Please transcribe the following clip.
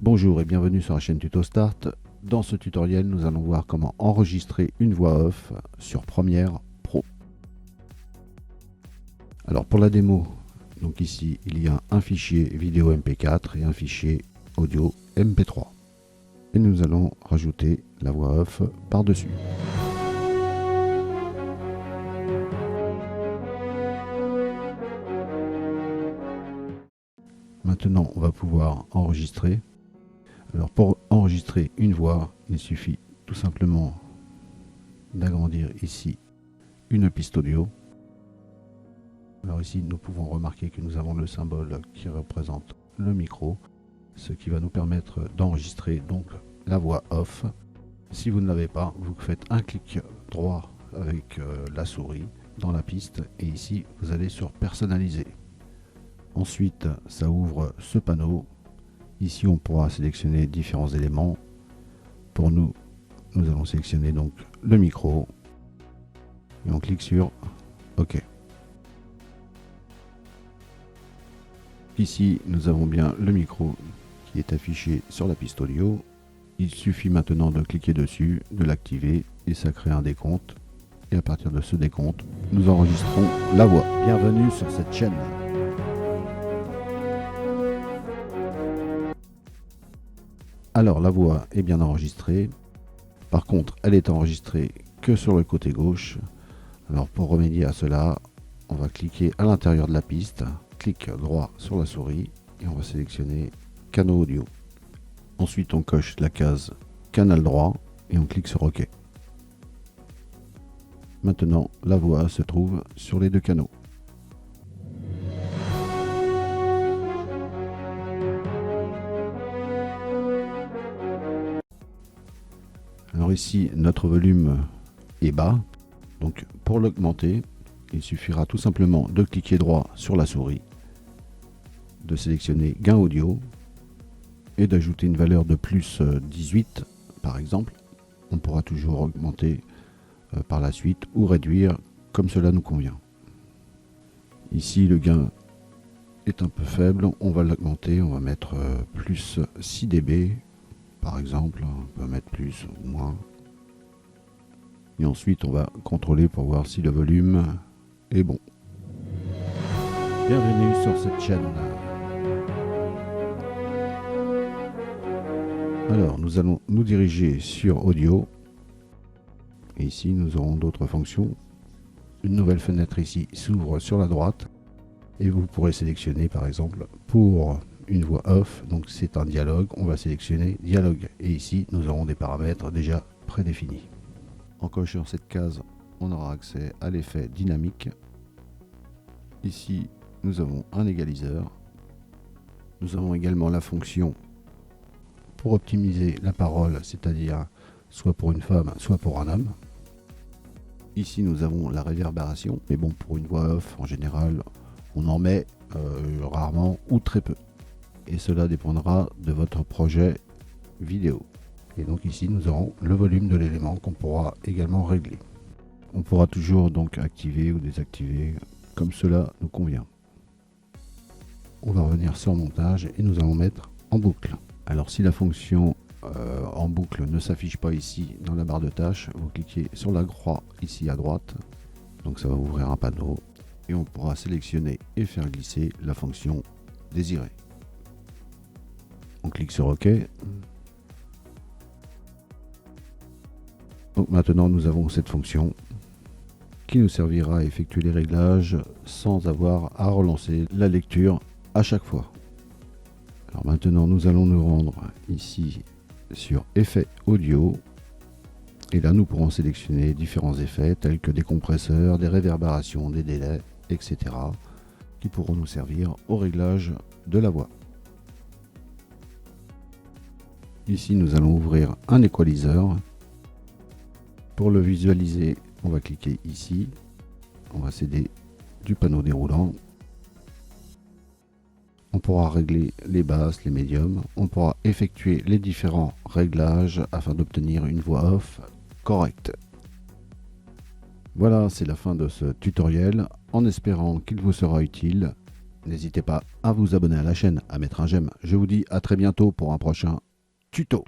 Bonjour et bienvenue sur la chaîne Tuto Start. Dans ce tutoriel, nous allons voir comment enregistrer une voix off sur Premiere Pro. Alors pour la démo, donc ici il y a un fichier vidéo MP4 et un fichier audio MP3. Et nous allons rajouter la voix off par-dessus. Maintenant, on va pouvoir enregistrer. Alors pour enregistrer une voix, il suffit tout simplement d'agrandir ici une piste audio. Alors ici, nous pouvons remarquer que nous avons le symbole qui représente le micro, ce qui va nous permettre d'enregistrer donc la voix off. Si vous ne l'avez pas, vous faites un clic droit avec la souris dans la piste et ici vous allez sur personnaliser. Ensuite, ça ouvre ce panneau. Ici, on pourra sélectionner différents éléments. Pour nous, nous allons sélectionner donc le micro et on clique sur OK. Ici, nous avons bien le micro qui est affiché sur la piste audio. Il suffit maintenant de cliquer dessus, de l'activer et ça crée un décompte. Et à partir de ce décompte, nous enregistrons la voix. Bienvenue sur cette chaîne. Alors la voix est bien enregistrée. Par contre, elle est enregistrée que sur le côté gauche. Alors pour remédier à cela, on va cliquer à l'intérieur de la piste, clic droit sur la souris et on va sélectionner canaux audio. Ensuite, on coche la case canal droit et on clique sur OK. Maintenant, la voix se trouve sur les deux canaux. Alors ici, notre volume est bas, donc pour l'augmenter, il suffira tout simplement de cliquer droit sur la souris, de sélectionner gain audio et d'ajouter une valeur de plus 18 par exemple. On pourra toujours augmenter par la suite ou réduire comme cela nous convient. Ici, le gain est un peu faible, on va l'augmenter, on va mettre plus 6 dB. Par exemple, on peut mettre plus ou moins. Et ensuite, on va contrôler pour voir si le volume est bon. Bienvenue sur cette chaîne. Alors, nous allons nous diriger sur Audio. Et ici, nous aurons d'autres fonctions. Une nouvelle fenêtre ici s'ouvre sur la droite. Et vous pourrez sélectionner, par exemple, pour une voix off, donc c'est un dialogue, on va sélectionner dialogue et ici nous aurons des paramètres déjà prédéfinis. En cochant cette case, on aura accès à l'effet dynamique. Ici nous avons un égaliseur. Nous avons également la fonction pour optimiser la parole, c'est-à-dire soit pour une femme soit pour un homme. Ici nous avons la réverbération, mais bon, pour une voix off en général on en met rarement ou très peu. Et cela dépendra de votre projet vidéo. Et donc ici nous aurons le volume de l'élément qu'on pourra également régler. On pourra toujours donc activer ou désactiver comme cela nous convient. On va revenir sur montage et nous allons mettre en boucle. Alors si la fonction en boucle ne s'affiche pas ici dans la barre de tâches, vous cliquez sur la croix ici à droite. Donc ça va ouvrir un panneau et on pourra sélectionner et faire glisser la fonction désirée. On clique sur OK. Donc maintenant nous avons cette fonction qui nous servira à effectuer les réglages sans avoir à relancer la lecture à chaque fois. Alors maintenant nous allons nous rendre ici sur effets audio et là nous pourrons sélectionner différents effets tels que des compresseurs, des réverbérations, des délais, etc. qui pourront nous servir au réglage de la voix. Ici, nous allons ouvrir un équaliseur. Pour le visualiser, on va cliquer ici. On va s'aider du panneau déroulant. On pourra régler les basses, les médiums. On pourra effectuer les différents réglages afin d'obtenir une voix off correct. Voilà, c'est la fin de ce tutoriel. En espérant qu'il vous sera utile, n'hésitez pas à vous abonner à la chaîne, à mettre un j'aime. Je vous dis à très bientôt pour un prochain tuto.